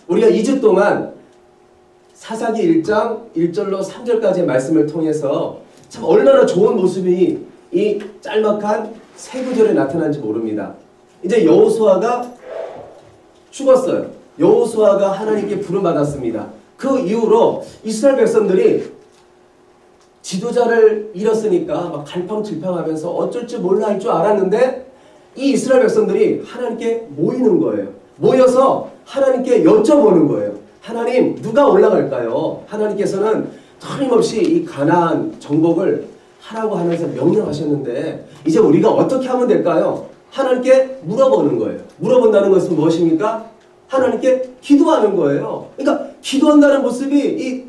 우리가 2주 동안 사사기 1장 1절로 3절까지의 말씀을 통해서 참 얼마나 좋은 모습이 이 짤막한 세 구절에 나타난지 모릅니다. 이제 여호수아가 죽었어요. 여호수아가 하나님께 부름받았습니다. 그 이후로 이스라엘 백성들이 지도자를 잃었으니까 막 갈팡질팡하면서 어쩔 줄 몰라 할 줄 알았는데 이 이스라엘 백성들이 하나님께 모이는 거예요. 모여서 하나님께 여쭤보는 거예요. 하나님, 누가 올라갈까요? 하나님께서는 틀림없이 이 가나안 정복을 하라고 하면서 명령하셨는데 이제 우리가 어떻게 하면 될까요? 하나님께 물어보는 거예요. 물어본다는 것은 무엇입니까? 하나님께 기도하는 거예요. 그러니까 기도한다는 모습이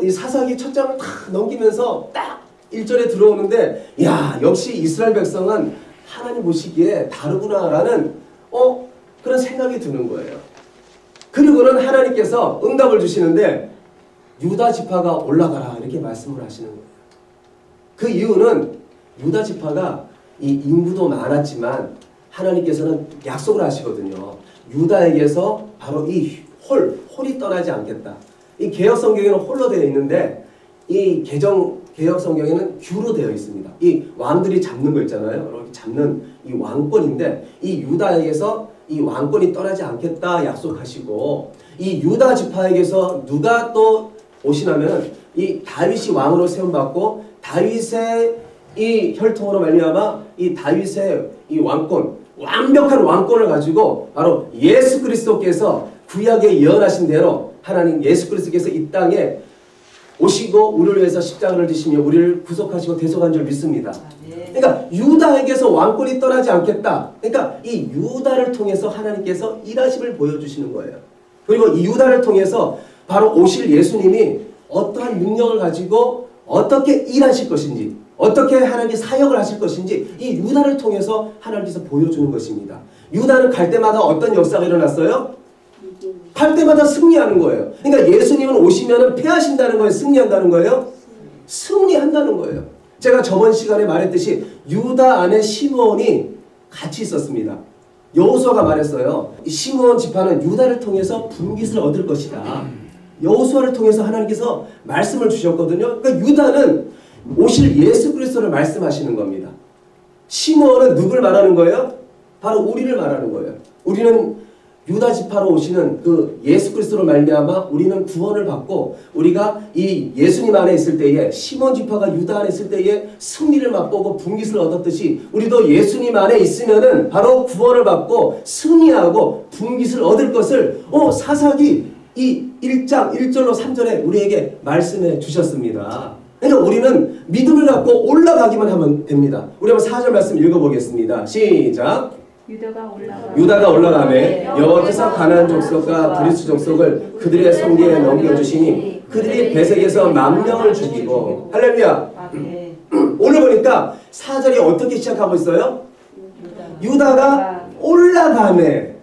이 사사기 첫 장을 다 넘기면서 딱 1절에 들어오는데 야, 역시 이스라엘 백성은 하나님 보시기에 다르구나라는 그런 생각이 드는 거예요. 그리고는 하나님께서 응답을 주시는데 유다 지파가 올라가라 이렇게 말씀을 하시는 거예요. 그 이유는 유다 지파가 이 인구도 많았지만 하나님께서는 약속을 하시거든요. 유다에게서 바로 이 홀이 떠나지 않겠다. 이 개역 성경에는 홀로 되어 있는데 이 개역 성경에는 규로 되어 있습니다. 이 왕들이 잡는 거 있잖아요. 이렇게 잡는 이 왕권인데 이 유다에게서 이 왕권이 떠나지 않겠다 약속하시고 이 유다 지파에게서 누가 또 오시냐면 이 다윗이 왕으로 세움받고 다윗의 이 혈통으로 말미암아 이 다윗의 이 왕권 완벽한 왕권을 가지고 바로 예수 그리스도께서 구약에 예언하신 대로 하나님 예수 그리스도께서 이 땅에 오시고 우리를 위해서 십자가를 지시며 우리를 구속하시고 대속한 줄 믿습니다. 그러니까 유다에게서 왕권이 떠나지 않겠다. 그러니까 이 유다를 통해서 하나님께서 일하심을 보여주시는 거예요. 그리고 이 유다를 통해서 바로 오실 예수님이 어떠한 능력을 가지고 어떻게 일하실 것인지 어떻게 하나님께 사역을 하실 것인지 이 유다를 통해서 하나님께서 보여주는 것입니다. 유다는 갈 때마다 어떤 역사가 일어났어요? 갈 때마다 승리하는 거예요. 그러니까 예수님은 오시면 패하신다는 거예요? 승리한다는 거예요? 승리한다는 거예요. 제가 저번 시간에 말했듯이 유다 안에 시므온이 같이 있었습니다. 여호수아가 말했어요. 이 시므온 지파는 유다를 통해서 분깃을 얻을 것이다. 여호수아를 통해서 하나님께서 말씀을 주셨거든요. 그러니까 유다는 오실 예수 그리스도를 말씀하시는 겁니다. 시므온은 누굴 말하는 거예요? 바로 우리를 말하는 거예요. 우리는 유다 지파로 오시는 그 예수 그리스도로 말미암아 우리는 구원을 받고 우리가 이 예수님 안에 있을 때에 시몬 지파가 유다 안에 있을 때에 승리를 맛보고 분깃을 얻었듯이 우리도 예수님 안에 있으면은 바로 구원을 받고 승리하고 분깃을 얻을 것을 사사기 이 1장 1절로 3절에 우리에게 말씀해 주셨습니다. 그러니까 우리는 믿음을 갖고 올라가기만 하면 됩니다. 우리 한번 4절 말씀 읽어보겠습니다. 시작. 유다가 올라가매 여호와께서 가나안 족속과 브리스 족속을 그들의 손에 넘겨주시니 그들이 베색에서 10,000명을 죽이고 할렐루야. 오늘 보니까 4절이 어떻게 시작하고 있어요? 유다가 올라가매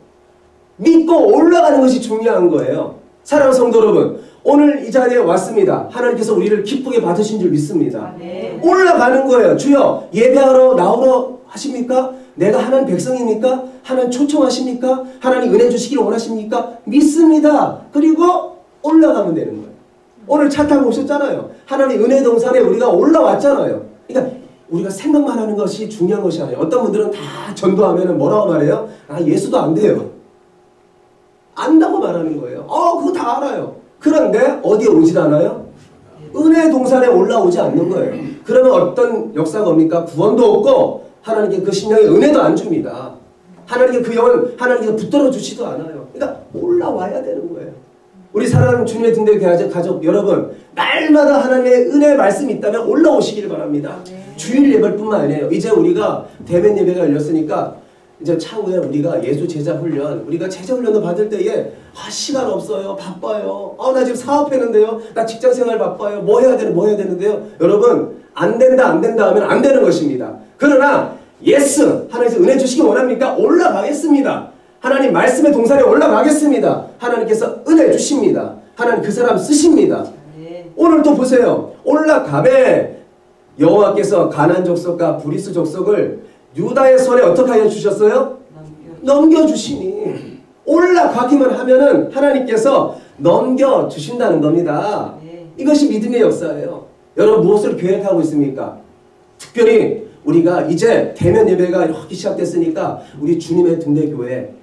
믿고 올라가는 것이 중요한 거예요. 사랑하는 성도 여러분, 오늘 이 자리에 왔습니다. 하나님께서 우리를 기쁘게 받으신 줄 믿습니다. 올라가는 거예요. 주여 예배하러 나오러 하십니까? 내가 하나님 백성입니까? 하나님 초청하십니까? 하나님 은혜 주시기를 원하십니까? 믿습니다. 그리고 올라가면 되는 거예요. 오늘 차 타고 오셨잖아요. 하나님 은혜 동산에 우리가 올라왔잖아요. 그러니까 우리가 생각만 하는 것이 중요한 것이 아니에요. 어떤 분들은 다 전도하면 뭐라고 말해요? 예수도 안 돼요. 안다고 말하는 거예요. 그거 다 알아요. 그런데 어디에 오질 않아요? 은혜 동산에 올라오지 않는 거예요. 그러면 어떤 역사가 옵니까? 구원도 없고 하나님께 그 심령에 은혜도 안 줍니다. 하나님께 그 영을 하나님께서 붙들어 주지도 않아요. 그러니까 올라와야 되는 거예요. 우리 사랑하는 주님의 등대 가족 여러분, 날마다 하나님의 은혜의 말씀이 있다면 올라오시길 바랍니다. 주일 예배뿐만 아니에요. 이제 우리가 대면 예배가 열렸으니까 이제 차후에 우리가 예수 제자 훈련, 우리가 제자 훈련을 받을 때에 시간 없어요, 바빠요, 나 지금 사업했는데요, 나 직장 생활 바빠요, 뭐 해야 되는데요. 여러분, 안 된다 하면 안 되는 것입니다. 그러나 예스, 하나님께서 은혜 주시기 원합니까? 올라가겠습니다. 하나님 말씀의 동산에 올라가겠습니다. 하나님께서 은혜 주십니다. 하나님 그 사람 쓰십니다. 오늘 또 보세요. 올라가매 여호와께서 가나안 족속과 브리스 족속을 유다의 손에 어떻게 하여 주셨어요? 넘겨주시니. 올라가기만 하면은 하나님께서 넘겨주신다는 겁니다. 이것이 믿음의 역사예요. 여러분 무엇을 계획하고 있습니까? 특별히 우리가 이제 대면 예배가 이렇게 시작됐으니까 우리 주님의 등대교회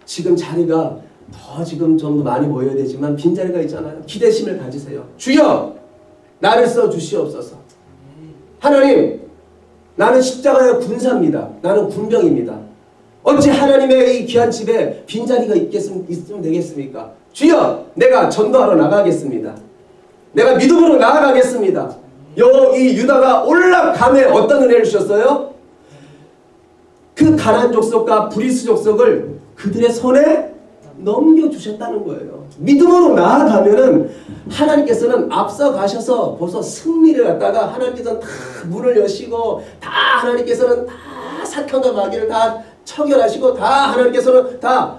지금 자리가 더 지금 좀 더 많이 모여야 되지만 빈자리가 있잖아요. 기대심을 가지세요. 주여 나를 써주시옵소서. 하나님 나는 십자가의 군사입니다. 나는 군병입니다. 어찌 하나님의 이 귀한 집에 빈자리가 있으면 되겠습니까? 주여 내가 전도하러 나가겠습니다. 내가 믿음으로 나아가겠습니다. 이 유다가 올라감에 어떤 은혜를 주셨어요? 그 가나안 족속과 브리스 족속을 그들의 손에 넘겨주셨다는 거예요. 믿음으로 나아가면은 하나님께서는 앞서 가셔서 벌써 승리를 갖다가 하나님께서는 다 문을 여시고 다 하나님께서는 다 사탄과 마귀를 다 처결하시고 다 하나님께서는 다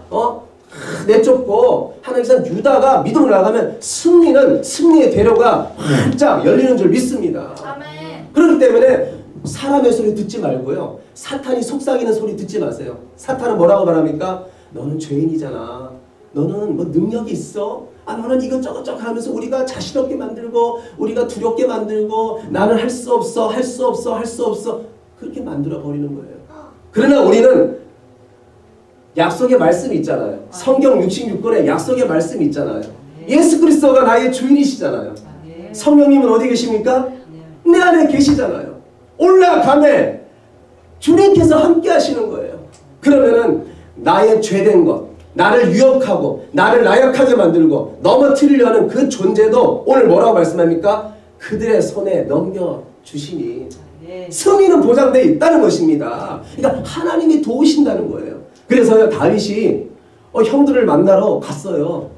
내쫓고 하나님께서는 유다가 믿음으로 나가면 승리의 대로가 활짝 열리는 줄 믿습니다. 아멘. 그렇기 때문에 사람의 소리 듣지 말고요. 사탄이 속삭이는 소리 듣지 마세요. 사탄은 뭐라고 말합니까? 너는 죄인이잖아. 너는 뭐 능력이 있어? 너는 이것저것 하면서 우리가 자신 없게 만들고 우리가 두렵게 만들고 나는 할 수 없어 그렇게 만들어 버리는 거예요. 그러나 우리는 약속의 말씀이 있잖아요. 성경 66권에 약속의 말씀이 있잖아요. 예수 그리스도가 나의 주인이시잖아요. 성령님은 어디 계십니까? 내 안에 계시잖아요. 올라가매 주님께서 함께 하시는 거예요. 그러면은 나의 죄된 것, 나를 유혹하고 나를 나약하게 만들고 넘어뜨리려는 그 존재도 오늘 뭐라고 말씀합니까? 그들의 손에 넘겨주시니 승리는 보장되어 있다는 것입니다. 그러니까 하나님이 도우신다는 거예요. 그래서요 다윗이 형들을 만나러 갔어요.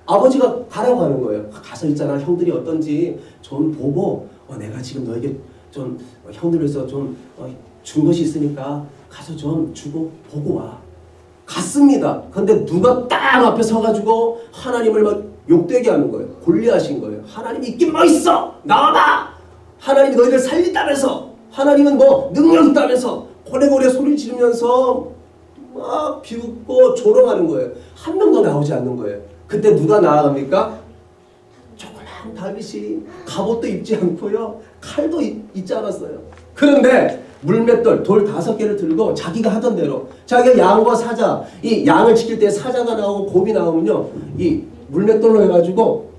아버지가 가라고 하는 거예요. 가서 있잖아 형들이 어떤지 좀 보고 내가 지금 너에게 좀 형들을 위해서 좀 준 것이 있으니까 가서 좀 주고 보고 와. 갔습니다. 근데 누가 딱 앞에 서가지고 하나님을 막 욕되게 하는 거예요. 골리앗인 거예요. 하나님이 있긴 뭐 있어. 나와봐. 하나님이 너희들 살린다면서. 하나님은 뭐 능력 있다면서. 고래고래 소리 지르면서 막 비웃고 조롱하는 거예요. 한 명도 나오지 않는 거예요. 그때 누가 나아갑니까? 조그만 다윗이 갑옷도 입지 않고요. 칼도 있지 않았어요. 그런데 물맷돌 돌 5개를 들고 자기가 하던 대로 자기가 양과 사자 이 양을 지킬 때 사자가 나오고 곰이 나오면요 이 물맷돌로 해가지고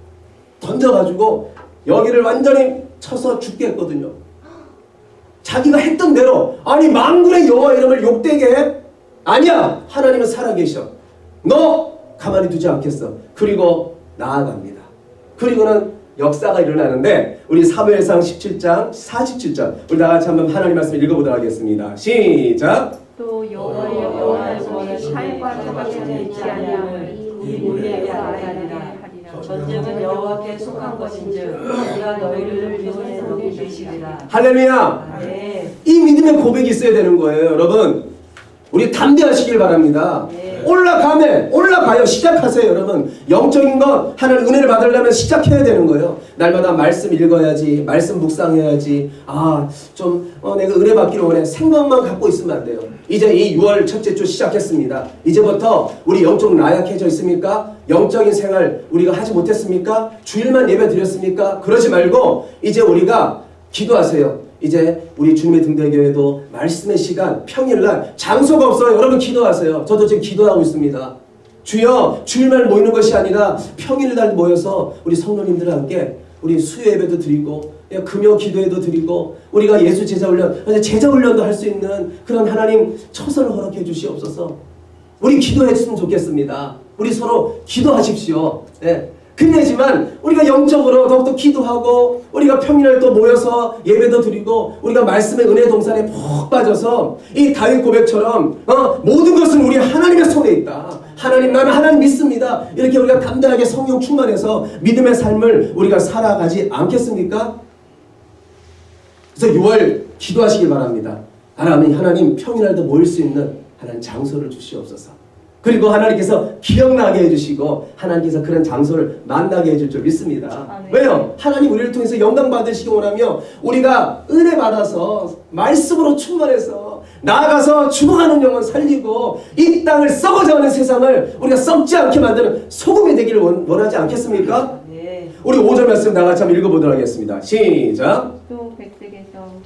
던져가지고 여기를 완전히 쳐서 죽게 했거든요. 자기가 했던 대로 아니 만군의 여호와 이름을 욕되게 해? 아니야. 하나님은 살아계셔. 너 가만히 두지 않겠어. 그리고 나아갑니다. 그리고는 역사가 일어나는데 우리 사무엘상 17장 47절 우리 다 같이 한번 하나님 말씀을 읽어보도록 하겠습니다. 시작. 또 여호와의 손이 칼과 토같이 있지 아니함을 우리에게 알아야리라. 전쟁은 여호와께 속한 것인즉 우리가 너희를 그 손에 놓고 계시리라. 할렐루야. 네. 이 믿음의 고백이 있어야 되는 거예요. 여러분 우리 담대하시길 바랍니다. 올라가요. 시작하세요. 여러분 영적인 것 하나님 은혜를 받으려면 시작해야 되는 거예요. 날마다 말씀 읽어야지. 말씀 묵상해야지. 내가 은혜 받기를 원해. 생각만 갖고 있으면 안 돼요. 이제 이 6월 첫째 주 시작했습니다. 이제부터 우리 영적 나약해져 있습니까? 영적인 생활 우리가 하지 못했습니까? 주일만 예배 드렸습니까? 그러지 말고 이제 우리가 기도하세요. 이제 우리 주님의 등대교회도 말씀의 시간 평일날 장소가 없어요. 여러분 기도하세요. 저도 지금 기도하고 있습니다. 주여 주일날 모이는 것이 아니라 평일날 모여서 우리 성도님들과 함께 우리 수요 예배도 드리고 금요 기도회도 드리고 우리가 예수 제자 훈련 제자 훈련도 할 수 있는 그런 하나님 처소를 허락해 주시옵소서. 우리 기도했으면 좋겠습니다. 우리 서로 기도하십시오. 그러지만 우리가 영적으로 더욱더 기도하고 우리가 평일날 또 모여서 예배도 드리고 우리가 말씀의 은혜 동산에 푹 빠져서 이 다윗 고백처럼 모든 것은 우리 하나님의 손에 있다. 하나님 나는 하나님 믿습니다. 이렇게 우리가 담대하게 성령 충만해서 믿음의 삶을 우리가 살아가지 않겠습니까? 그래서 6월 기도하시길 바랍니다. 하나님 평일날도 모일 수 있는 하나님 장소를 주시옵소서. 그리고 하나님께서 기억나게 해주시고 하나님께서 그런 장소를 만나게 해줄 줄 믿습니다. 왜요? 하나님 우리를 통해서 영광 받으시기 원하며 우리가 은혜 받아서 말씀으로 충만해서 나아가서 죽어가는 영혼 살리고 이 땅을 썩어져가는 세상을 우리가 썩지 않게 만드는 소금이 되기를 원하지 않겠습니까? 네. 우리 5절 말씀 다 같이 한번 읽어보도록 하겠습니다. 시작. 또 백색에서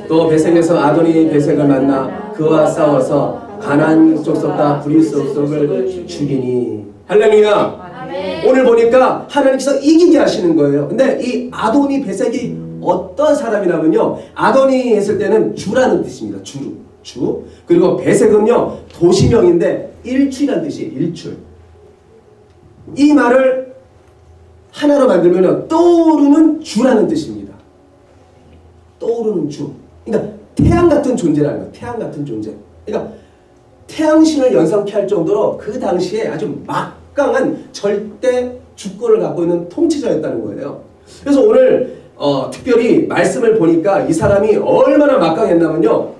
또 베색에서 아도니 베색을 만나 그와 싸워서 가나안 족속과 브리 족속을 죽이니. 할렐루야. 아멘. 오늘 보니까 하나님께서 이기게 하시는 거예요. 근데 이 아도니 베색이 어떤 사람이라면요, 아도니 했을 때는 주라는 뜻입니다. 주. 그리고 베색은요 도시명인데 일출이라는 뜻이에요. 일출. 이 말을 하나로 만들면 떠오르는 주라는 뜻입니다. 떠오르는 주. 그러니까 태양 같은 존재라는 거예요. 태양 같은 존재. 그러니까 태양신을 연상케 할 정도로 그 당시에 아주 막강한 절대 주권을 갖고 있는 통치자였다는 거예요. 그래서 오늘 특별히 말씀을 보니까 이 사람이 얼마나 막강했냐면요,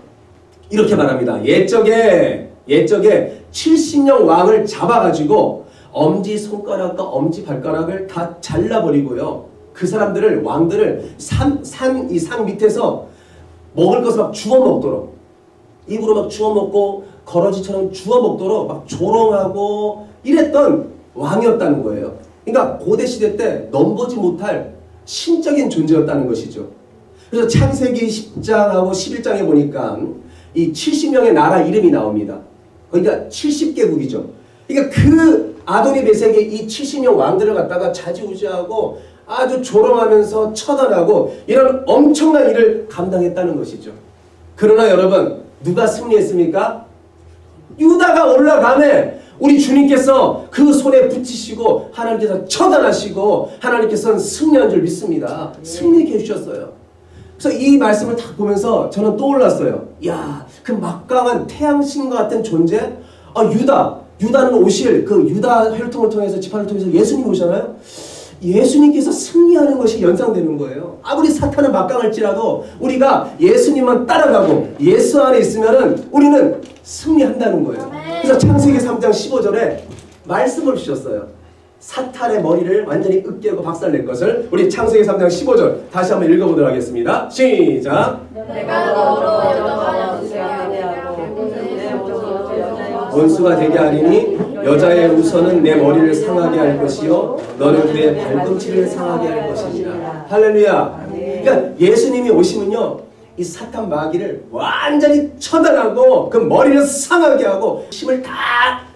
이렇게 말합니다. 옛적에 70년 왕을 잡아가지고 엄지손가락과 엄지발가락을 다 잘라버리고요, 그 사람들을, 왕들을 이 산 밑에서 먹을 것을 막 주워 먹도록, 입으로 막 주워 먹고 거러지처럼 주워 먹도록 막 조롱하고 이랬던 왕이었다는 거예요. 그러니까 고대 시대 때 넘보지 못할 신적인 존재였다는 것이죠. 그래서 창세기 10장하고 11장에 보니까 이 70명의 나라 이름이 나옵니다. 그러니까 70개국이죠. 그러니까 그 아도니 베색이 이 70명 왕들을 갖다가 좌지우지하고 아주 조롱하면서 처단하고 이런 엄청난 일을 감당했다는 것이죠. 그러나 여러분, 누가 승리했습니까? 유다가 올라가네. 우리 주님께서 그 손에 붙이시고 하나님께서 처단하시고 하나님께서는 승리한 줄 믿습니다. 승리케 해주셨어요. 그래서 이 말씀을 딱 보면서 저는 떠올랐어요. 야, 그 막강한 태양신과 같은 존재? 유다는 오실 그 유다 혈통을 통해서, 지파를 통해서 예수님이 오잖아요. 예수님께서 승리하는 것이 연상되는 거예요. 아무리 사탄은 막강할지라도 우리가 예수님만 따라가고 예수 안에 있으면은 우리는 승리한다는 거예요. 그래서 창세기 3장 15절에 말씀을 주셨어요. 사탄의 머리를 완전히 으깨고 박살낼 것을. 우리 창세기 3장 15절 다시 한번 읽어보도록 하겠습니다. 시작. 내가 너로 여자와 원수가 되게 하리니 여자의 우선은 내 머리를 상하게 할 것이요 너는 그의 발꿈치를 상하게 할 것이니라. 할렐루야. 그러니까 예수님이 오시면요, 이 사탄 마귀를 완전히 처단하고 그 머리를 상하게 하고 힘을 다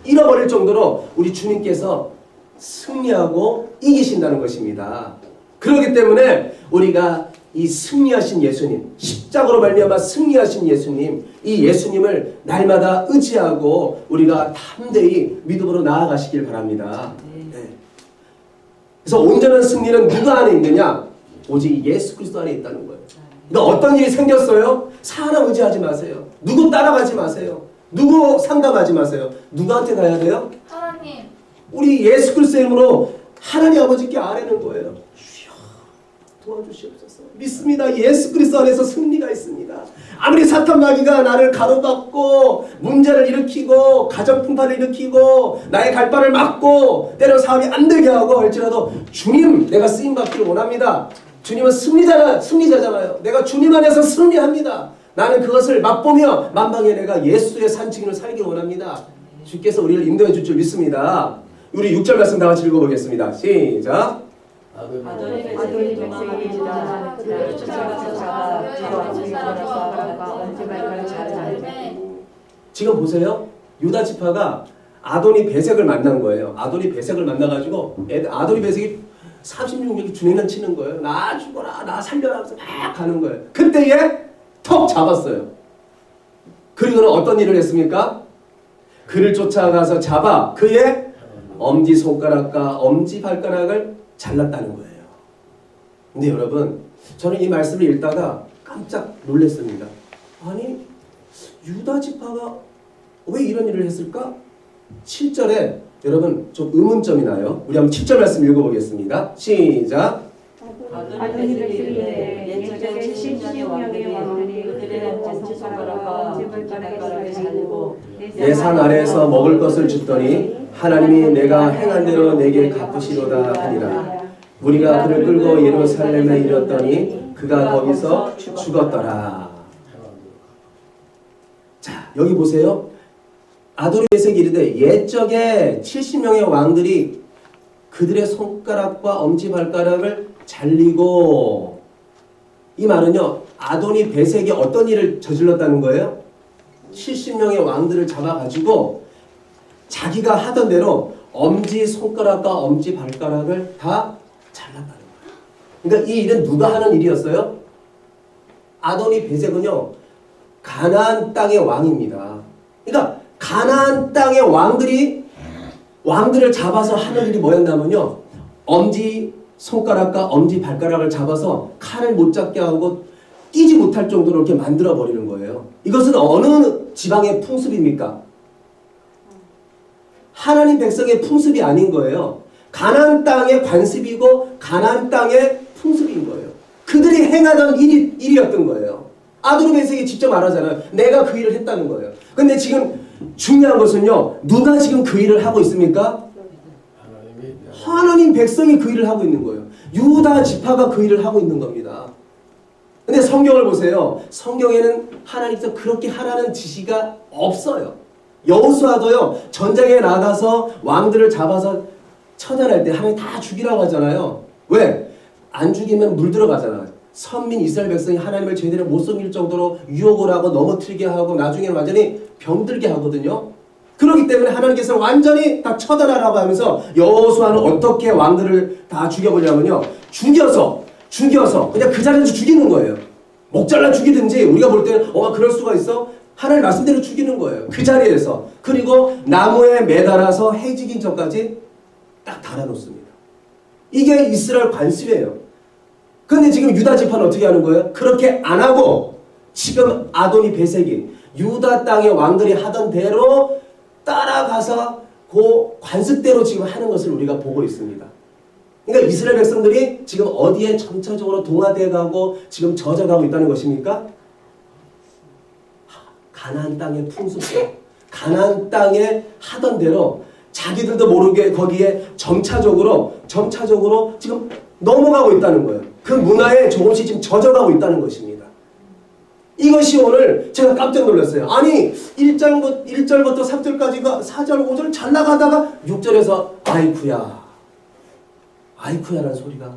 잃어버릴 정도로 우리 주님께서 승리하고 이기신다는 것입니다. 그렇기 때문에 우리가 이 승리하신 예수님, 십자가로 말미암아 승리하신 예수님, 이 예수님을 날마다 의지하고 우리가 담대히 믿음으로 나아가시길 바랍니다. 네. 그래서 온전한 승리는 누가 안에 있느냐? 오직 예수 그리스도 안에 있다는 거예요. 그러니까 어떤 일이 생겼어요? 사람 의지하지 마세요. 누구 따라가지 마세요. 누구 상담하지 마세요. 누구한테 가야 돼요? 하나님. 우리 예수 그리스도의 이름으로 하나님 아버지께 아뢰는 거예요. 주여 도와주시옵소서. 믿습니다. 예수 그리스도 안에서 승리가 있습니다. 아무리 사탄 마귀가 나를 가로막고 문제를 일으키고 가정 풍파를 일으키고 나의 갈 바를 막고 때로 사업이 안 되게 하고 할지라도 주님, 내가 쓰임 받기를 원합니다. 주님은 승리자잖아요. 내가 주님 안에서 승리합니다. 나는 그것을 맛보며 만방의 내가 예수의 산증인을 살기 원합니다. 주께서 우리를 인도해 줄 줄 믿습니다. 우리 6절 말씀 다 같이 읽어보겠습니다. 시작. 아도니 백색이 도망하기보다 그를 쫓아가서 잡아 뒤로 걸어서 엄지발가락을 잘라. 지금 보세요. 유다 지파가 아도니 베색을 만난 거예요. 아도니 베색을 만나가지고 아도니 베색이 36년이 주행을 치는 거예요. 나 죽어라, 나 살려라 하면서 막 가는 거예요. 그때에 턱 잡았어요. 그리고는 어떤 일을 했습니까? 그를 쫓아가서 잡아 그의 엄지손가락과 엄지발가락을 잘랐다는 거예요. 근데 여러분, 저는 이 말씀을 읽다가 깜짝 놀랐습니다. 아니, 유다 지파가 왜 이런 일을 했을까? 7절에 여러분 좀 의문점이 나요. 우리 한번 7절 말씀 읽어보겠습니다. 시작. 아도니 백색에 옛적에 70명의 왕들이 그들의 엄지손가락과 엄지발가락을 자르고 내 산 아래에서 먹을 것을 줬더니 하나님이 내가 행한 대로 내게 갚으시로다 하니라. 우리가 그를 끌고 예루살렘에 이르렀더니 그가 거기서 죽었더라. 여기 보세요. 아도니베섹이 이르되 옛적에 70명의 왕들이 그들의 손가락과 엄지발가락을 잘리고, 이 말은요 아도니베섹이 어떤 일을 저질렀다는 거예요? 70명의 왕들을 잡아가지고 자기가 하던 대로 엄지 손가락과 엄지 발가락을 다 잘랐다는 거예요. 그러니까 이 일은 누가 하는 일이었어요? 아도니베섹은요 가나안 땅의 왕입니다. 그러니까 가나안 땅의 왕들을 잡아서 하는 일이 뭐였냐면요, 엄지 손가락과 엄지 발가락을 잡아서 칼을 못 잡게 하고 뛰지 못할 정도로 이렇게 만들어 버리는 거예요. 이것은 어느 지방의 풍습입니까? 하나님 백성의 풍습이 아닌 거예요. 가나안 땅의 관습이고 가나안 땅의 풍습인 거예요. 그들이 행하던 일이었던 거예요. 아도니베섹이 직접 말하잖아요. 내가 그 일을 했다는 거예요. 근데 지금 중요한 것은요, 누가 지금 그 일을 하고 있습니까? 하나님 백성이 그 일을 하고 있는 거예요. 유다 지파가 그 일을 하고 있는 겁니다. 근데 성경을 보세요. 성경에는 하나님께서 그렇게 하라는 지시가 없어요. 여호수아도요 전장에 나가서 왕들을 잡아서 처단할 때 하나님 다 죽이라고 하잖아요. 왜? 안 죽이면 물 들어가잖아요. 선민 이스라엘 백성이 하나님을 제대로 못 섬길 정도로 유혹을 하고 넘어뜨리게 하고 나중에는 완전히 병들게 하거든요. 그렇기 때문에 하나님께서 완전히 다 처단하라고 하면서 여호수아는 어떻게 왕들을 다 죽여보냐면요, 죽여서 그냥 그 자리에서 죽이는 거예요. 목 잘라 죽이든지, 우리가 볼 때는 그럴 수가 있어? 하나님 말씀대로 죽이는 거예요. 그 자리에서. 그리고 나무에 매달아서 해지기 전까지 딱 달아놓습니다. 이게 이스라엘 관습이에요. 근데 지금 유다 지파는 어떻게 하는 거예요? 그렇게 안 하고 지금 아도니베섹이 유다 땅의 왕들이 하던 대로 따라가서 그 관습대로 지금 하는 것을 우리가 보고 있습니다. 그러니까 이스라엘 백성들이 지금 어디에 점차적으로 동화되어 가고 지금 젖어가고 있다는 것입니까? 가나안 땅의 풍습대로, 가나안 땅에 하던 대로 자기들도 모르게 거기에 점차적으로 지금 넘어가고 있다는 거예요. 그 문화에 조금씩 지금 젖어가고 있다는 것입니다. 이것이 오늘 제가 깜짝 놀랐어요. 아니 1절부터 3절까지가 4절 5절 잘 나가다가 6절에서 아이쿠야라는 소리가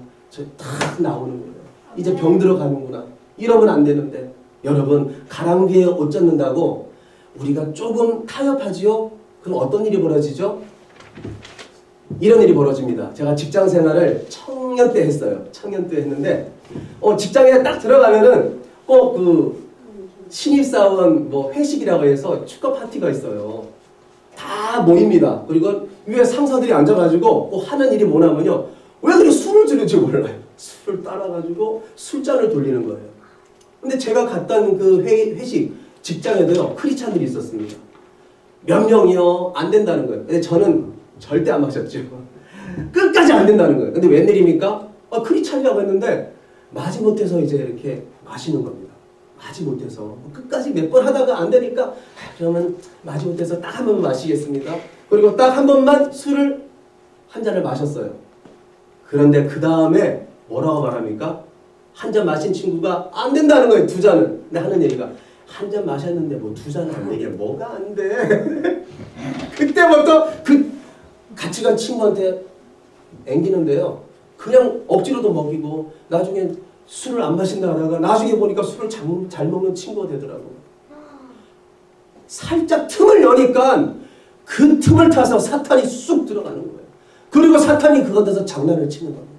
딱 나오는 거예요. 이제 병 들어가는구나. 이러면 안 되는데, 여러분 가랑비에 옷 젖는다고 우리가 조금 타협하지요? 그럼 어떤 일이 벌어지죠? 이런 일이 벌어집니다. 제가 직장 생활을 청년 때 했어요. 청년 때 했는데 직장에 딱 들어가면은 꼭 그 신입사원 회식이라고 해서 축하 파티가 있어요. 다 모입니다. 그리고 위에 상사들이 앉아가지고 꼭 하는 일이 뭐냐면요, 왜 그렇게 술을 주는지 몰라요. 술을 따라가지고 술잔을 돌리는 거예요. 근데 제가 갔던 그 회식 직장에도요 크리스찬들이 있었습니다. 몇 명이요 안 된다는 거예요. 근데 저는 절대 안 마셨죠. 끝까지 안 된다는 거예요. 근데 웬일입니까? 크리스찬이라고 했는데 마지못해서 이제 이렇게 마시는 겁니다. 마지못해서 끝까지 몇 번 하다가 안 되니까 그러면 마지못해서 딱 한 번만 마시겠습니다. 그리고 딱 한 번만 술을 한 잔을 마셨어요. 그런데 그 다음에 뭐라고 말합니까? 한 잔 마신 친구가 안 된다는 거예요. 2잔은. 근데 하는 얘기가 한 잔 마셨는데 뭐 2잔은 안 되게 뭐가 안 돼. 그때부터 그 같이 간 친구한테 앵기는데요. 그냥 억지로도 먹이고 나중에 술을 안 마신다 하다가 나중에 보니까 술을 잘 먹는 친구가 되더라고요. 살짝 틈을 여니까 그 틈을 타서 사탄이 쑥 들어가는 거예요. 그리고 사탄이 그것에서 장난을 치는 겁니다.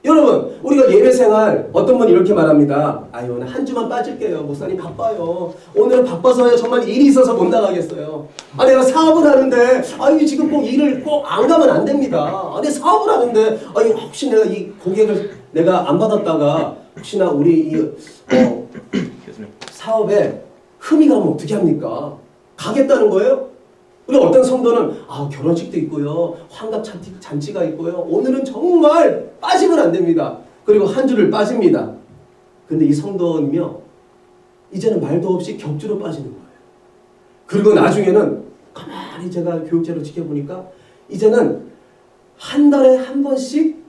여러분, 우리가 예배생활 어떤 분이 이렇게 말합니다. 오늘 한 주만 빠질게요. 목사님 바빠요. 오늘은 바빠서요. 정말 일이 있어서 못 나가겠어요. 내가 사업을 하는데 지금 꼭 일을 꼭 안 가면 안 됩니다. 내가 사업을 하는데 혹시 내가 이 고객을 내가 안 받았다가 혹시나 우리 이 사업에 흠이 가면 어떻게 합니까? 가겠다는 거예요? 그리고 어떤 성도는 결혼식도 있고요, 환갑 잔치가 있고요, 오늘은 정말 빠지면 안 됩니다. 그리고 한 주를 빠집니다. 근데 이 성도는요 이제는 말도 없이 격주로 빠지는 거예요. 그리고 나중에는 가만히 제가 교육제로 지켜보니까 이제는 한 달에 한 번씩,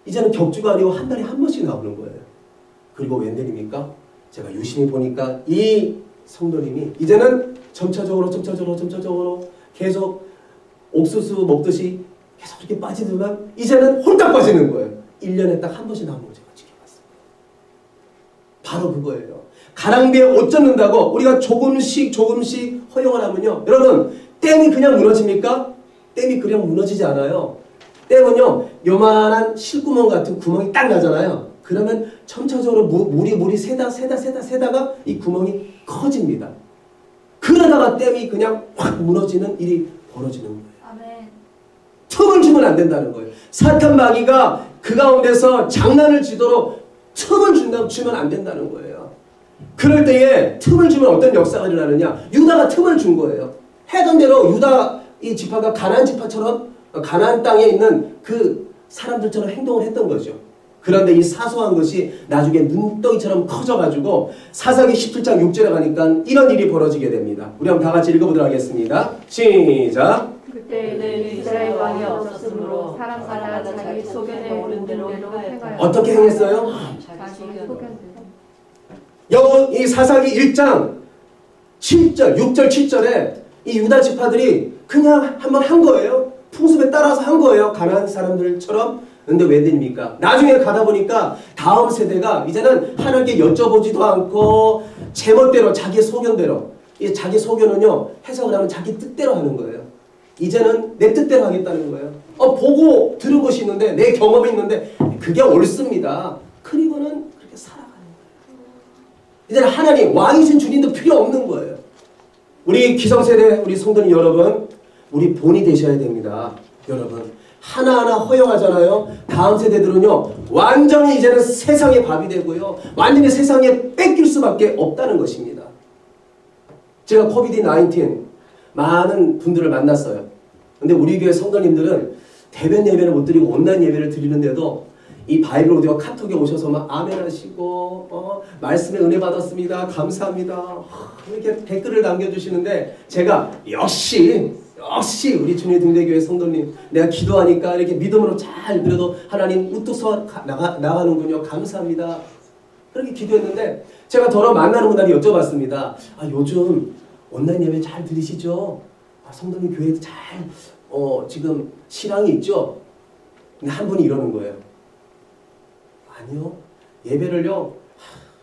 이제는 격주가 아니고 한 달에 한 번씩 나오는 거예요. 그리고 웬일입니까? 제가 유심히 보니까 이 성도님이 이제는 점차적으로 계속 옥수수 먹듯이 계속 이렇게 빠지지만 이제는 홀딱 빠지는 거예요. 1년에 딱 한 번씩 나오는 거 제가 지켜봤습니다. 바로 그거예요. 가랑비에 옷 젖는다고 우리가 조금씩 허용을 하면요. 여러분 댐이 그냥 무너집니까? 댐이 그냥 무너지지 않아요. 댐은요 요만한 실구멍 같은 구멍이 딱 나잖아요. 그러면 점차적으로 물이 새다가 이 구멍이 커집니다. 그러다가 댐이 그냥 확 무너지는 일이 벌어지는 거예요. 아멘. 틈을 주면 안 된다는 거예요. 사탄 마귀가 그 가운데서 장난을 치도록 틈을 주면 안 된다는 거예요. 그럴 때에 틈을 주면 어떤 역사가 일어나느냐. 유다가 틈을 준 거예요. 해던 대로 유다 이 지파가 가나안 지파처럼 가나안 땅에 있는 그 사람들처럼 행동을 했던 거죠. 그런데 이 사소한 것이 나중에 눈덩이처럼 커져가지고 사사기 17장 6절에 가니까 이런 일이 벌어지게 됩니다. 우리 한번 다 같이 읽어보도록 하겠습니다. 시작. 그때 이스라엘 왕이 없었으므로 사람마다 자기 소견에 오른 대로 행하여 어떻게 행했어요? 자기 소견대로 이 사사기 1장 7절, 6절, 7절에 이 유다 지파들이 그냥 한번 한 거예요. 풍습에 따라서 한 거예요. 가나안 사람들처럼. 근데 왜 됩니까? 나중에 가다 보니까 다음 세대가 이제는 하나님께 여쭤보지도 않고 제멋대로 자기 소견대로, 이 자기 소견은요 해석을 하면 자기 뜻대로 하는 거예요. 이제는 내 뜻대로 하겠다는 거예요. 보고 들은 것이 있는데 내 경험이 있는데 그게 옳습니다. 그리고는 그렇게 살아가는 거예요. 이제는 하나님 왕이신 주님도 필요 없는 거예요. 우리 기성세대 우리 성도님 여러분, 우리 본이 되셔야 됩니다. 여러분 하나하나 허용하잖아요. 다음 세대들은요 완전히 이제는 세상의 밥이 되고요 완전히 세상에 뺏길 수밖에 없다는 것입니다. 제가 코비드-19 많은 분들을 만났어요. 근데 우리 교회 성도님들은 대면 예배를 못 드리고 온라인 예배를 드리는데도 이 바이블 오디오 카톡에 오셔서 막 아멘 하시고 말씀에 은혜 받았습니다. 감사합니다. 이렇게 댓글을 남겨주시는데 제가 역시 우리 주님의 등대교회 성도님 내가 기도하니까 이렇게 믿음으로 잘 그래도 하나님 우뚝 서 나가는군요. 감사합니다. 그렇게 기도했는데 제가 더러 만나는 분들이 여쭤봤습니다. 요즘 온라인 예배 잘 들으시죠? 성도님 교회도 잘 지금 신앙이 있죠? 근데 한 분이 이러는 거예요. 아니요. 예배를요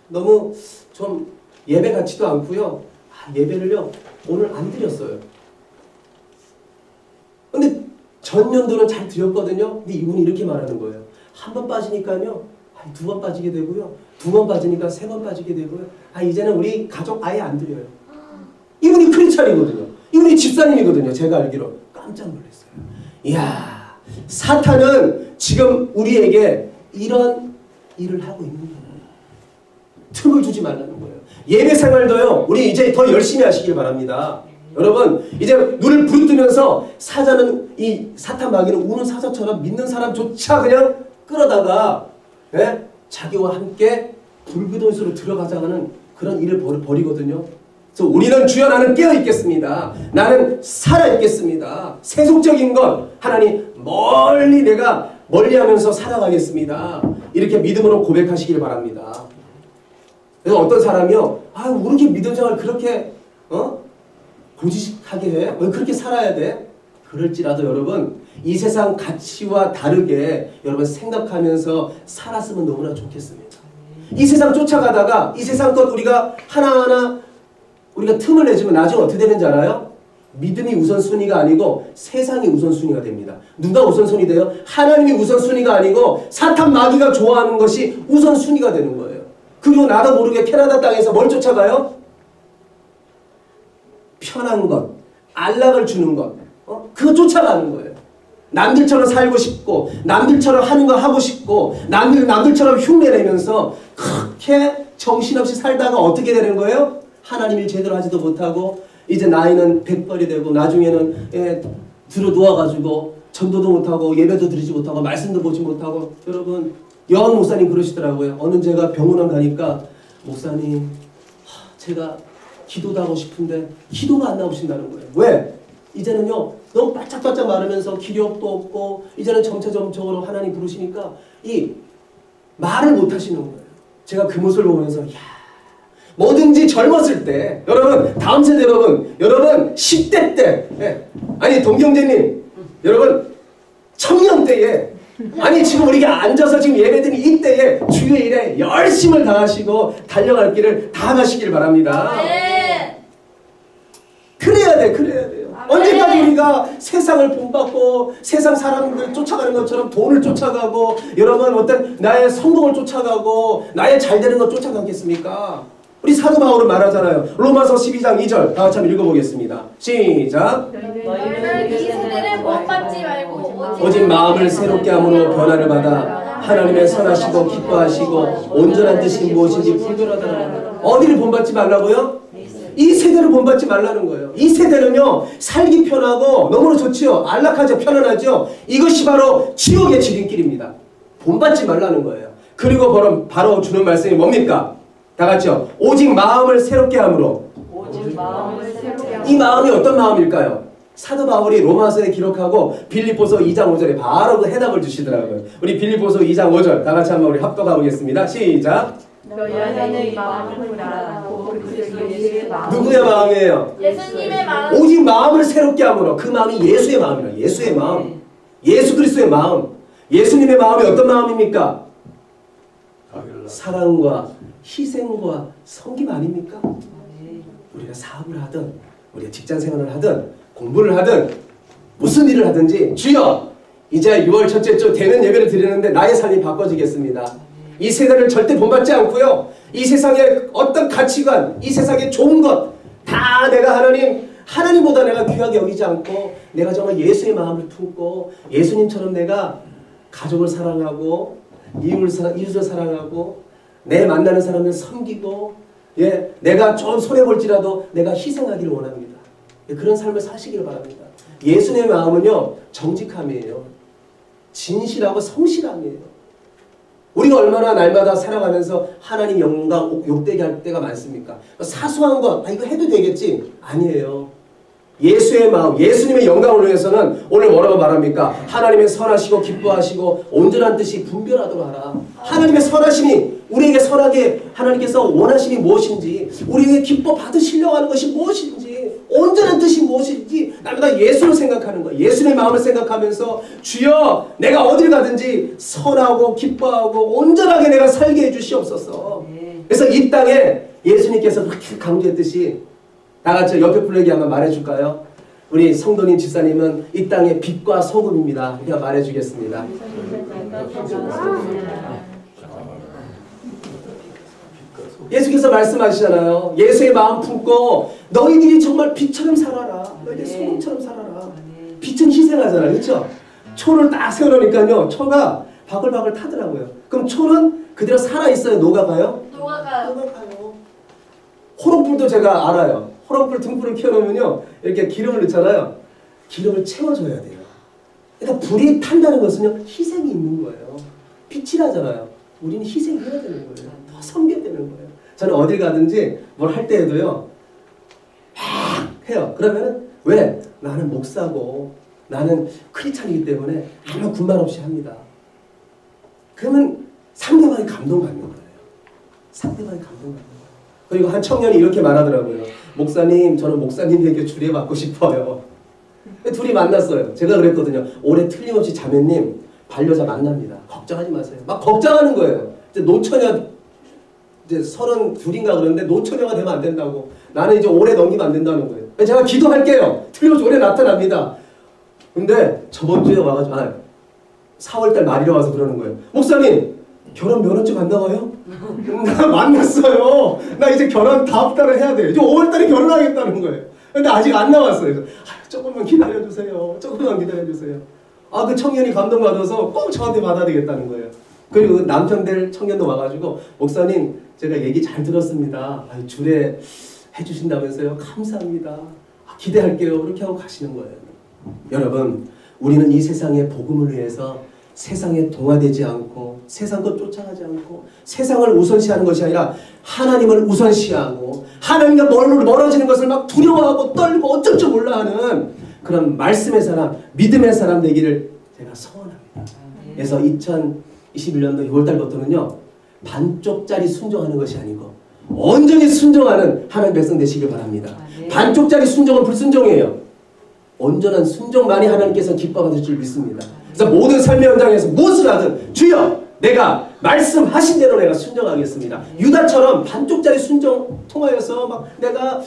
너무 좀 예배 같지도 않고요. 예배를요 오늘 안 드렸어요. 근데 전년도는 잘 드렸거든요. 근데 이분이 이렇게 말하는 거예요. 한 번 빠지니까요 2번 빠지게 되고요 2번 빠지니까 3번 빠지게 되고요 이제는 우리 가족 아예 안 드려요. 이분이 크리스찬이거든요. 이분이 집사님이거든요. 제가 알기로 깜짝 놀랐어요. 이야, 사탄은 지금 우리에게 이런 일을 하고 있는 거예요. 틈을 주지 말라는 거예요. 예배 생활도요 우리 이제 더 열심히 하시길 바랍니다. 여러분 이제 눈을 부릅뜨면서 사자는 이 사탄 마귀는 우는 사자처럼 믿는 사람조차 그냥 끌어다가 자기와 함께 불구덩이로 들어가자는 그런 일을 벌이거든요. 그래서 우리는 주여 나는 깨어있겠습니다. 나는 살아있겠습니다. 세속적인 것 하나님 내가 멀리하면서 살아가겠습니다. 이렇게 믿음으로 고백하시길 바랍니다. 그래서 어떤 사람이요 왜 이렇게 믿음 생활 그렇게 고지식하게 해? 왜 그렇게 살아야 돼? 그럴지라도 여러분 이 세상 가치와 다르게 여러분 생각하면서 살았으면 너무나 좋겠습니다. 이 세상 쫓아가다가 이 세상 것 우리가 하나하나 우리가 틈을 내주면 나중에 어떻게 되는지 알아요? 믿음이 우선순위가 아니고 세상이 우선순위가 됩니다. 누가 우선순위 돼요? 하나님이 우선순위가 아니고 사탄 마귀가 좋아하는 것이 우선순위가 되는 거예요. 그리고 나도 모르게 캐나다 땅에서 뭘 쫓아가요? 편한 것, 안락을 주는 것, 그거 쫓아가는 거예요. 남들처럼 살고 싶고 남들처럼 하는 거 하고 싶고 남들처럼 흉내내면서 그렇게 정신없이 살다가 어떻게 되는 거예요? 하나님 일 제대로 하지도 못하고 이제 나이는 100벌이 되고 나중에는 들어 누워가지고 전도도 못하고 예배도 드리지 못하고 말씀도 보지 못하고. 여러분 여한 목사님 그러시더라고요. 어느 제가 병원에 가니까 목사님 제가 기도도 하고 싶은데 기도가 안 나오신다는 거예요. 왜? 이제는요 너무 바짝바짝 마르면서 기력도 없고 이제는 점차적으로 하나님 부르시니까 이 말을 못 하시는 거예요. 제가 그 모습을 보면서 뭐든지 젊었을 때, 여러분 다음 세대 여러분 10대 때, 아니 동경재님, 여러분 청년 때에, 아니 지금 우리가 앉아서 지금 예배드리는 이때에 주의 일에 열심을 다하시고 달려갈 길을 다 가시길 바랍니다. 아멘. 그래야 돼요. 언제까지 우리가 세상을 본받고 세상 사람들 쫓아가는 것처럼 돈을 쫓아가고, 여러분 어떤 나의 성공을 쫓아가고 나의 잘되는 것 쫓아가겠습니까? 우리 사도 바울은 말하잖아요. 로마서 12장 2절 다 같이 한번 읽어보겠습니다. 시작. 너희는 이 세대를 본받지 말고 오직 마음을 새롭게 함으로 변화를 받아 하나님의 선하시고 기뻐하시고 온전한 뜻이 무엇인지 분별하더라. 어디를 본받지 말라고요? 이 세대를 본받지 말라는 거예요. 이 세대는요, 살기 편하고 너무나 좋지요. 안락하죠. 편안하죠. 이것이 바로 지옥의 지름길입니다. 본받지 말라는 거예요. 그리고 바로 주는 말씀이 뭡니까? 다 같이요. 오직 마음을 새롭게 함으로. 오직 마음을 새롭게 하고 이 마음이 어떤 마음일까요? 사도 바울이 로마서에 기록하고 빌립보서 2장 5절에 바로 그 해답을 주시더라고요. 우리 빌립보서 2장 5절 다 같이 한번 우리 합독해 보겠습니다. 시작. 너희 안에 이 마음을 품으라. 예수의 마음. 누구의 마음이에요? 예수님의 마음. 오직 마음을 새롭게 함으로. 그 마음이 예수의 마음이라. 예수의 마음. 예수 그리스도의 마음. 예수님의 마음이 어떤 마음입니까? 사랑과 희생과 섬김 아닙니까? 우리가 사업을 하든 우리가 직장 생활을 하든 공부를 하든 무슨 일을 하든지, 주여 이제 6월 첫째 주 되는 예배를 드리는데 나의 삶이 바꿔지겠습니다. 이 세대를 절대 본받지 않고요, 이 세상의 어떤 가치관, 이 세상의 좋은 것 다 내가 하나님보다 내가 귀하게 여기지 않고, 내가 정말 예수의 마음을 품고 예수님처럼 내가 가족을 사랑하고 이웃을 사랑하고 내 만나는 사람을 섬기고, 내가 좀 손해볼지라도 내가 희생하기를 원합니다. 그런 삶을 사시기를 바랍니다. 예수님의 마음은요, 정직함이에요. 진실하고 성실함이에요. 우리가 얼마나 날마다 살아가면서 하나님 영광 욕되게 할 때가 많습니까? 사소한 것, 이거 해도 되겠지? 아니에요. 예수의 마음, 예수님의 영광을 위해서는 오늘 뭐라고 말합니까? 하나님의 선하시고 기뻐하시고 온전한 뜻이 분별하도록 하라. 하나님의 선하심이 우리에게 선하게 하나님께서 원하심이 무엇인지, 우리에게 기뻐 받으시려고 하는 것이 무엇인지, 온전한 뜻이 무엇인지 날마다 예수를 생각하는 거예요. 예수의 마음을 생각하면서 주여 내가 어딜 가든지 선하고 기뻐하고 온전하게 내가 살게 해주시옵소서. 그래서 이 땅에 예수님께서 그렇게 강조했듯이 다 같이 옆에 분에게 한번 말해줄까요? 우리 성도님 집사님은 이 땅의 빛과 소금입니다. 그냥 말해주겠습니다. 예수께서 말씀하시잖아요. 예수의 마음 품고 너희들이 정말 빛처럼 살아라. 너희들이 소금처럼 살아라. 빛은 희생하잖아요. 그렇죠? 초를 딱 세워놓으니까요, 초가 바글바글 타더라고요. 그럼 초는 그대로 살아있어요? 녹아가요? 녹아가요. 호롱불도 제가 알아요. 호롱불 등불을 켜놓으면요, 이렇게 기름을 넣잖아요. 기름을 채워줘야 돼요. 그러니까 불이 탄다는 것은요, 희생이 있는 거예요. 빛이 나잖아요. 우리는 희생해야 되는 거예요. 더 섬겨야 되는 거예요. 저는 어딜 가든지 뭘 할 때에도요, 막 해요. 그러면은 왜? 나는 목사고 나는 크리스찬이기 때문에 아무 군말 없이 합니다. 그러면 상대방이 감동받는 거예요. 상대방이 감동받는 거예요. 그리고 한 청년이 이렇게 말하더라고요. 목사님, 저는 목사님에게 주례받고 싶어요. 둘이 만났어요. 제가 그랬거든요. 올해 틀림없이 자매님 반려자 만납니다. 걱정하지 마세요. 막 걱정하는 거예요. 이제 노처녀 이제 32인가 그러는데 노처녀가 되면 안 된다고. 나는 이제 올해 넘기면 안 된다는 거예요. 제가 기도할게요. 틀림없이 올해 나타납니다. 근데 저번 주에 와가지고 4월달 말이라 와서 그러는 거예요. 목사님, 결혼 면허증 안 나와요? 나 만났어요. 나 이제 결혼 다음 달에 해야 돼요. 이제 5월달에 결혼하겠다는 거예요. 근데 아직 안 나왔어요. 그래서 조금만 기다려주세요. 조금만 기다려주세요. 그 청년이 감동받아서 꼭 저한테 받아야 되겠다는 거예요. 그리고 남편 될 청년도 와가지고 목사님, 제가 얘기 잘 들었습니다. 주례 해주신다면서요. 감사합니다. 기대할게요. 그렇게 하고 가시는 거예요. 여러분, 우리는 이 세상의 복음을 위해서 세상에 동화되지 않고 세상 것 쫓아가지 않고 세상을 우선시하는 것이 아니라 하나님을 우선시하고 하나님과 멀어지는 것을 막 두려워하고 떨고 어쩔 줄 몰라 하는 그런 말씀의 사람, 믿음의 사람 되기를 제가 소원합니다. 그래서 2021년도 6월달부터는요, 반쪽짜리 순종하는 것이 아니고 온전히 순종하는 하나님 백성 되시길 바랍니다. 네. 반쪽짜리 순종은 불순종이에요. 온전한 순종만이 하나님께서 기뻐하실 줄 믿습니다. 그래서 모든 삶의 현장에서 무엇을 하든 주여 내가 말씀하신 대로 내가 순종하겠습니다. 유다처럼 반쪽짜리 순종 통하여서 막 내가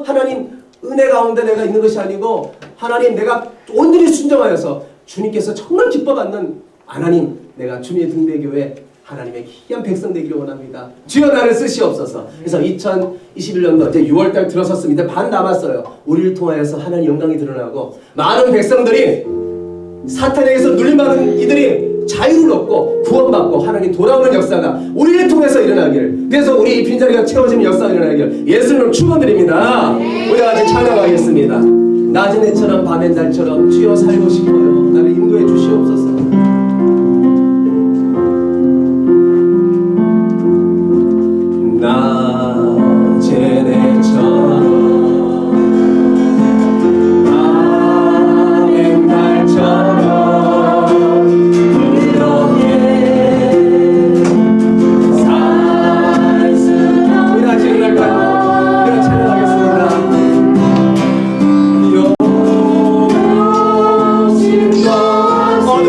하나님 은혜 가운데 내가 있는 것이 아니고 하나님 내가 온전히 순종하여서 주님께서 정말 기뻐받는 하나님 내가 주님의 등대교회 하나님의 귀한 백성 되기를 원합니다. 주여 나를 쓰시옵소서. 그래서 2021년도 이제 6월달 들어섰습니다. 반 남았어요. 우리를 통하여서 하나님 영광이 드러나고 많은 백성들이 사탄에게서 눌림받은 이들이 자유를 얻고 구원받고 하나님 돌아오는 역사가 우리를 통해서 일어나기를, 그래서 우리 이 빈자리가 채워지는 역사가 일어나기를 예수님을 축원드립니다. 우리 같이 찬양하겠습니다. 낮은 해처럼 밤의 달처럼 주여 살고 싶어요. 나를 인도해 주시옵소서. 낮은 해처럼 밤의 달처럼 그렇게 살 수 없는 우리 같이 일어날까요? 우리 같이 찬양하겠습니다. 영원하신 것 어둠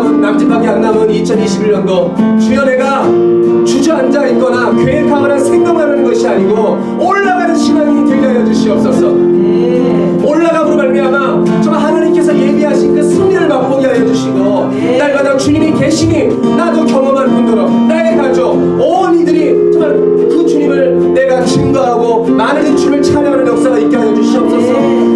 남짓밖에 안 남은 2021년도 주여 내가 주저앉아 있거나 계획하거나 생각하는 것이 아니고 올라가는 신앙이 되게 하여 주시옵소서. 올라감으로 말미암아 정말 하나님께서 예비하신 그 승리를 맛보게 하여 주시고 날마다 주님이 계시니 나도 경험할 뿐더러 나의 가족 온 이들이 정말 그 주님을 내가 증거하고 많은 주님을 찬양하는 역사가 있게 하여 주시옵소서.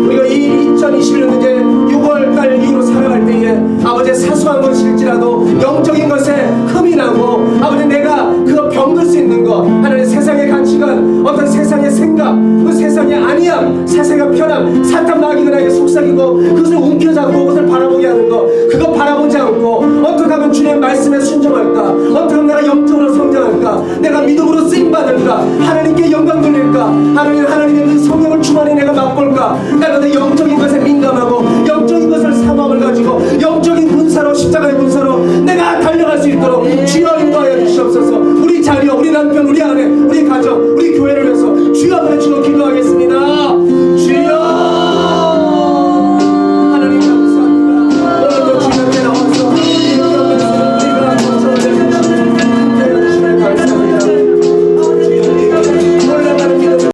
우리가 이 2021년 이제 6월달 이후로 살아갈 때에 아버지 사소한 것일지라도 영적인 것에 흠이 나고 아버지 내가 그거 병들 수 있는 것 하나님 세상의 가치관 어떤 세상의 생각 그 세상의 아니함 사세가 편함 사탄 마귀가 나에게 속삭이고 그것을 움켜잡고 그것을 바라보게 하는 것 그거 바라보지 않고 어떻게 하면 주님의 말씀에 순종할까 어떻게 하면 내가 영적으로 성장할까 내가 믿음으로 쓰임받을까 하나님께 영광 돌릴까 하나님의 그 성령을 충만히 내가 맛볼까 날마다 영적인 것에 민감하고 영적인 것을 사모함을 가지고 영적인 군사로 십자가의 군사로 내가 달려갈 수 있도록 주여 인도하여 주시옵소서. 우리 자녀 우리 남편 우리 아내 우리 가정 우리 교회를 위해서 주여 앞에 주로 기도하겠습니다.